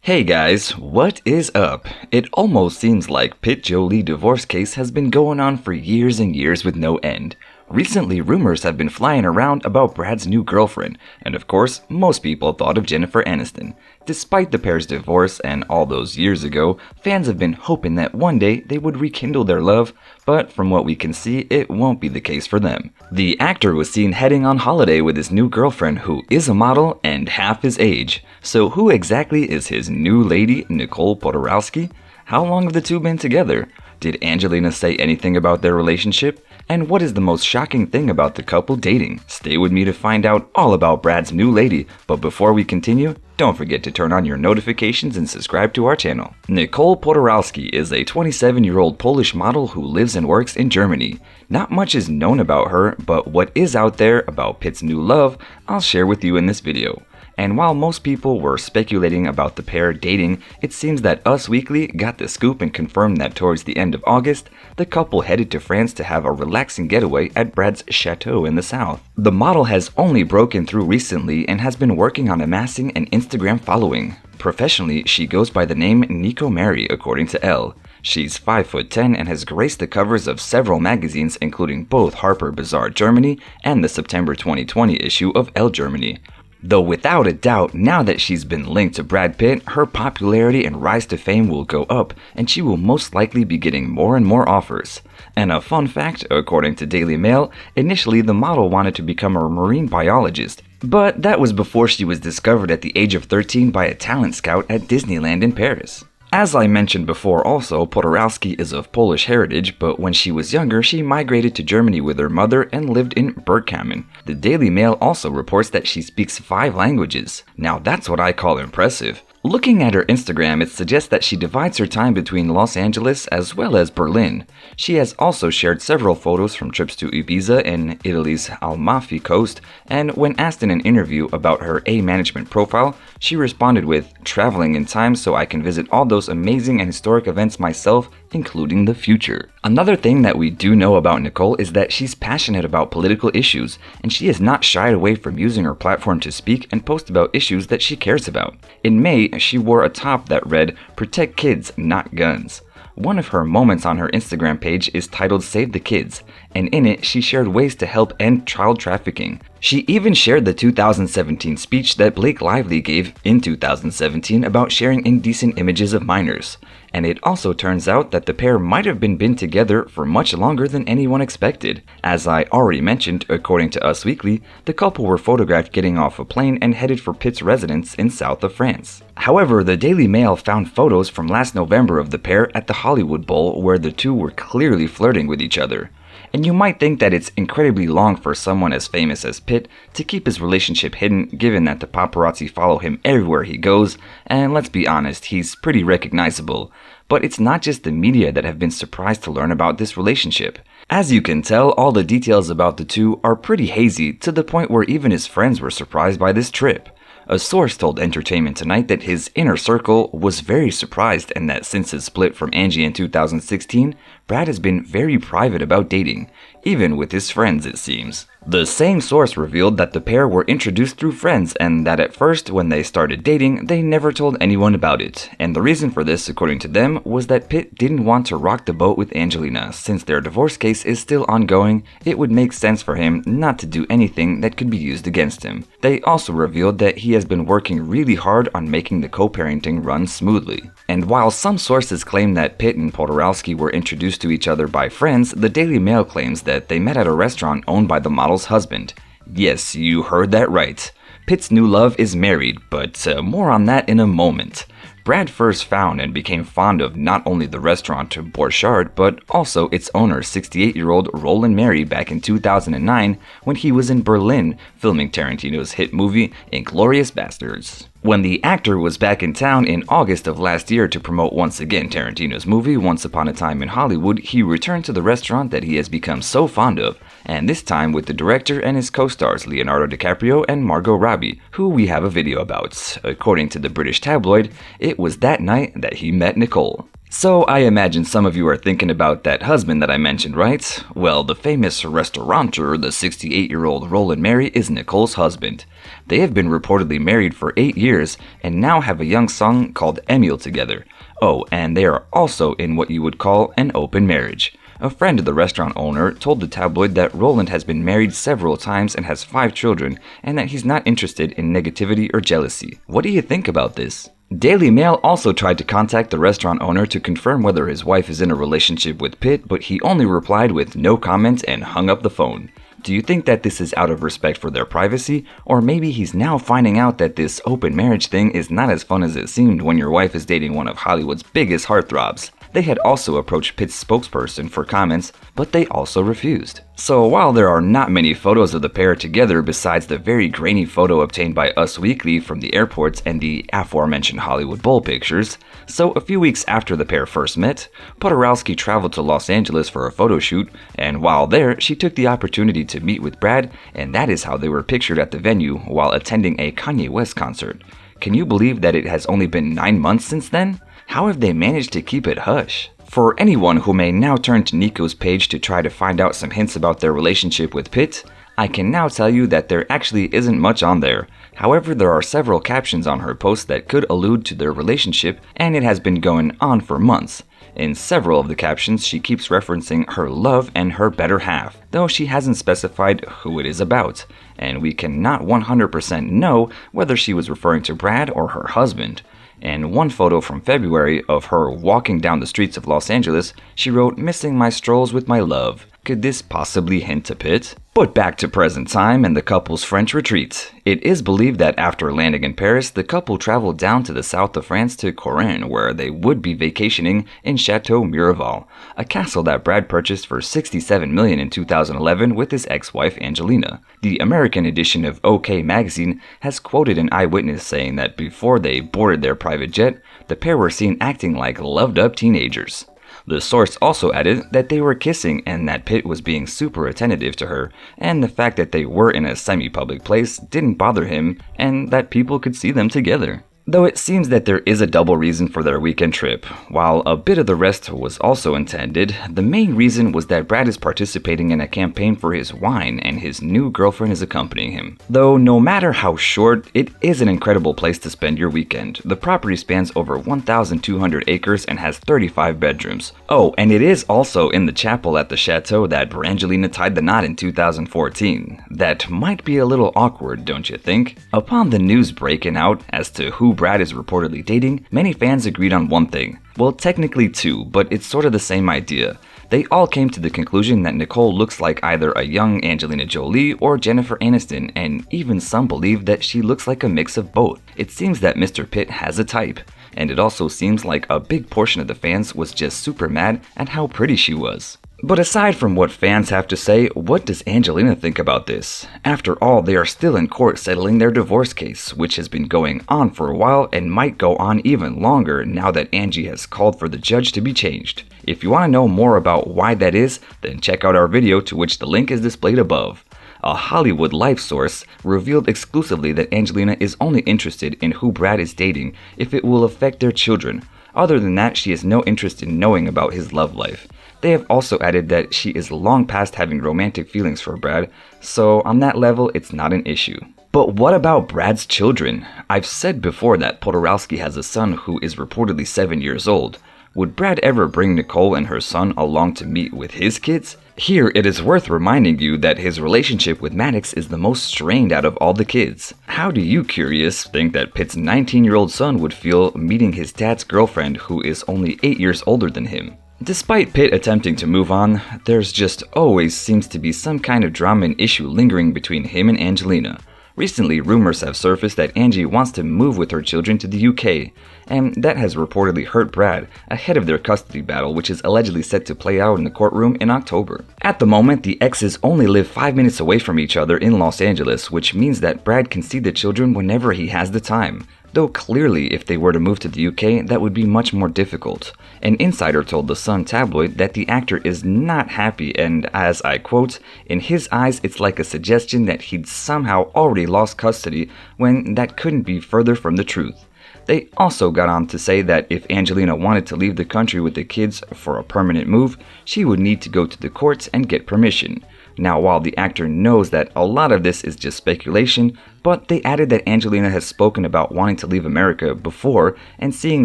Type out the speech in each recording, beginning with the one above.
Hey guys, what is up? It almost seems like Pitt-Jolie divorce case has been going on for years and years with no end. Recently, rumors have been flying around about Brad's new girlfriend, and of course, most people thought of Jennifer Aniston. Despite the pair's divorce and all those years ago, fans have been hoping that one day they would rekindle their love, but from what we can see, it won't be the case for them. The actor was seen heading on holiday with his new girlfriend, who is a model and half his age. So who exactly is his new lady, Nicole Poturalski? How long have the two been together? Did Angelina say anything about their relationship? And what is the most shocking thing about the couple dating? Stay with me to find out all about Brad's new lady, but before we continue, don't forget to turn on your notifications and subscribe to our channel. Nicole Poturalski is a 27-year-old Polish model who lives and works in Germany. Not much is known about her, but what is out there about Pitt's new love, I'll share with you in this video. And while most people were speculating about the pair dating, it seems that Us Weekly got the scoop and confirmed that towards the end of August, the couple headed to France to have a relaxing getaway at Brad's chateau in the south. The model has only broken through recently and has been working on amassing an Instagram following. Professionally, she goes by the name Nico Mary, according to Elle. She's 5'10" and has graced the covers of several magazines, including both Harper Bazaar Germany and the September 2020 issue of Elle Germany. Though without a doubt, now that she's been linked to Brad Pitt, her popularity and rise to fame will go up, and she will most likely be getting more and more offers. And a fun fact, according to Daily Mail, initially the model wanted to become a marine biologist, but that was before she was discovered at the age of 13 by a talent scout at Disneyland in Paris. As I mentioned before also, Poturalski is of Polish heritage, but when she was younger, she migrated to Germany with her mother and lived in Bergkamen. The Daily Mail also reports that she speaks 5 languages. Now that's what I call impressive. Looking at her Instagram, it suggests that she divides her time between Los Angeles as well as Berlin. She has also shared several photos from trips to Ibiza and Italy's Amalfi Coast, and when asked in an interview about her A-management profile, she responded with, "Traveling in time so I can visit all those amazing and historic events myself, including the future." Another thing that we do know about Nicole is that she's passionate about political issues, and she has not shied away from using her platform to speak and post about issues that she cares about. In May, she wore a top that read, "Protect kids, not guns." One of her moments on her Instagram page is titled "Save the Kids," and in it she shared ways to help end child trafficking. She even shared the 2017 speech that Blake Lively gave in 2017 about sharing indecent images of minors. And it also turns out that the pair might have been together for much longer than anyone expected. As I already mentioned, according to Us Weekly, the couple were photographed getting off a plane and headed for Pitt's residence in south of France. However, the Daily Mail found photos from last November of the pair at the Hollywood Bowl where the two were clearly flirting with each other. And you might think that it's incredibly long for someone as famous as Pitt to keep his relationship hidden, given that the paparazzi follow him everywhere he goes, and let's be honest, he's pretty recognizable. But it's not just the media that have been surprised to learn about this relationship. As you can tell, all the details about the two are pretty hazy, to the point where even his friends were surprised by this trip. A source told Entertainment Tonight that his inner circle was very surprised, and that since his split from Angie in 2016, Brad has been very private about dating, even with his friends it seems. The same source revealed that the pair were introduced through friends and that at first, when they started dating, they never told anyone about it. And the reason for this, according to them, was that Pitt didn't want to rock the boat with Angelina. Since their divorce case is still ongoing, it would make sense for him not to do anything that could be used against him. They also revealed that he has been working really hard on making the co-parenting run smoothly. And while some sources claim that Pitt and Poturalski were introduced to each other by friends, the Daily Mail claims that they met at a restaurant owned by the model's husband. Yes, you heard that right. Pitt's new love is married, but more on that in a moment. Brad first found and became fond of not only the restaurant Borchardt, but also its owner, 68-year-old Roland Mary, back in 2009 when he was in Berlin filming Tarantino's hit movie Inglourious Basterds. When the actor was back in town in August of last year to promote once again Tarantino's movie Once Upon a Time in Hollywood, he returned to the restaurant that he has become so fond of, and this time with the director and his co-stars Leonardo DiCaprio and Margot Robbie, who we have a video about. According to the British tabloid, it was that night that he met Nicole. So I imagine some of you are thinking about that husband that I mentioned, right? Well, the famous restaurateur, the 68-year-old Roland Mary, is Nicole's husband. They have been reportedly married for 8 years and now have a young son called Emile together. Oh, and they are also in what you would call an open marriage. A friend of the restaurant owner told the tabloid that Roland has been married several times and has 5 children, and that he's not interested in negativity or jealousy. What do you think about this? Daily Mail also tried to contact the restaurant owner to confirm whether his wife is in a relationship with Pitt, but he only replied with no comment and hung up the phone. Do you think that this is out of respect for their privacy, or maybe he's now finding out that this open marriage thing is not as fun as it seemed when your wife is dating one of Hollywood's biggest heartthrobs? They had also approached Pitt's spokesperson for comments, but they also refused. So while there are not many photos of the pair together besides the very grainy photo obtained by Us Weekly from the airports and the aforementioned Hollywood Bowl pictures, so a few weeks after the pair first met, Poturalski traveled to Los Angeles for a photo shoot, and while there, she took the opportunity to meet with Brad, and that is how they were pictured at the venue while attending a Kanye West concert. Can you believe that it has only been 9 months since then? How have they managed to keep it hush? For anyone who may now turn to Nico's page to try to find out some hints about their relationship with Pitt, I can now tell you that there actually isn't much on there. However, there are several captions on her post that could allude to their relationship, and it has been going on for months. In several of the captions, she keeps referencing her love and her better half, though she hasn't specified who it is about, and we cannot 100% know whether she was referring to Brad or her husband. In one photo from February of her walking down the streets of Los Angeles, she wrote, "Missing my strolls with my love." Could this possibly hint to Pitt? But back to present time and the couple's French retreat. It is believed that after landing in Paris, the couple traveled down to the south of France to Corrèze, where they would be vacationing in Chateau Miraval, a castle that Brad purchased for $67 million in 2011 with his ex-wife Angelina. The American edition of OK magazine has quoted an eyewitness saying that before they boarded their private jet, the pair were seen acting like loved-up teenagers. The source also added that they were kissing and that Pitt was being super attentive to her, and the fact that they were in a semi-public place didn't bother him, and that people could see them together. Though it seems that there is a double reason for their weekend trip. While a bit of the rest was also intended, the main reason was that Brad is participating in a campaign for his wine and his new girlfriend is accompanying him. Though no matter how short, it is an incredible place to spend your weekend. The property spans over 1,200 acres and has 35 bedrooms. Oh, and it is also in the chapel at the chateau that Brangelina tied the knot in 2014. That might be a little awkward, don't you think? Upon the news breaking out as to who Brad is reportedly dating, many fans agreed on one thing. Well, technically two, but it's sort of the same idea. They all came to the conclusion that Nicole looks like either a young Angelina Jolie or Jennifer Aniston, and even some believe that she looks like a mix of both. It seems that Mr. Pitt has a type, and it also seems like a big portion of the fans was just super mad at how pretty she was. But aside from what fans have to say, what does Angelina think about this? After all, they are still in court settling their divorce case, which has been going on for a while and might go on even longer now that Angie has called for the judge to be changed. If you want to know more about why that is, then check out our video to which the link is displayed above. A Hollywood Life source revealed exclusively that Angelina is only interested in who Brad is dating if it will affect their children. Other than that, she has no interest in knowing about his love life. They have also added that she is long past having romantic feelings for Brad, so on that level, it's not an issue. But what about Brad's children? I've said before that Poturalski has a son who is reportedly 7 years old. Would Brad ever bring Nicole and her son along to meet with his kids? Here, it is worth reminding you that his relationship with Maddox is the most strained out of all the kids. How do you, curious, think that Pitt's 19-year-old son would feel meeting his dad's girlfriend who is only 8 years older than him? Despite Pitt attempting to move on, there's just always seems to be some kind of drama and issue lingering between him and Angelina. Recently, rumors have surfaced that Angie wants to move with her children to the UK, and that has reportedly hurt Brad ahead of their custody battle, which is allegedly set to play out in the courtroom in October. At the moment, the exes only live 5 minutes away from each other in Los Angeles, which means that Brad can see the children whenever he has the time. Though clearly, if they were to move to the UK, that would be much more difficult. An insider told the Sun tabloid that the actor is not happy and, as I quote, "In his eyes it's like a suggestion that he'd somehow already lost custody when that couldn't be further from the truth." They also got on to say that if Angelina wanted to leave the country with the kids for a permanent move, she would need to go to the courts and get permission. Now, while the actor knows that a lot of this is just speculation, but they added that Angelina has spoken about wanting to leave America before, and seeing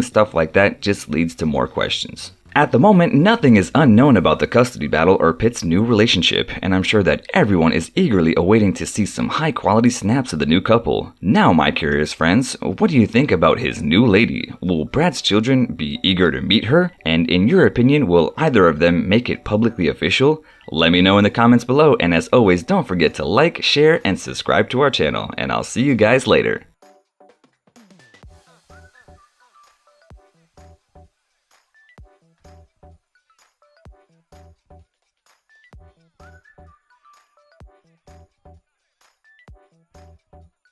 stuff like that just leads to more questions. At the moment, nothing is unknown about the custody battle or Pitt's new relationship, and I'm sure that everyone is eagerly awaiting to see some high-quality snaps of the new couple. Now, my curious friends, what do you think about his new lady? Will Brad's children be eager to meet her? And in your opinion, will either of them make it publicly official? Let me know in the comments below, and as always, don't forget to like, share, and subscribe to our channel, and I'll see you guys later.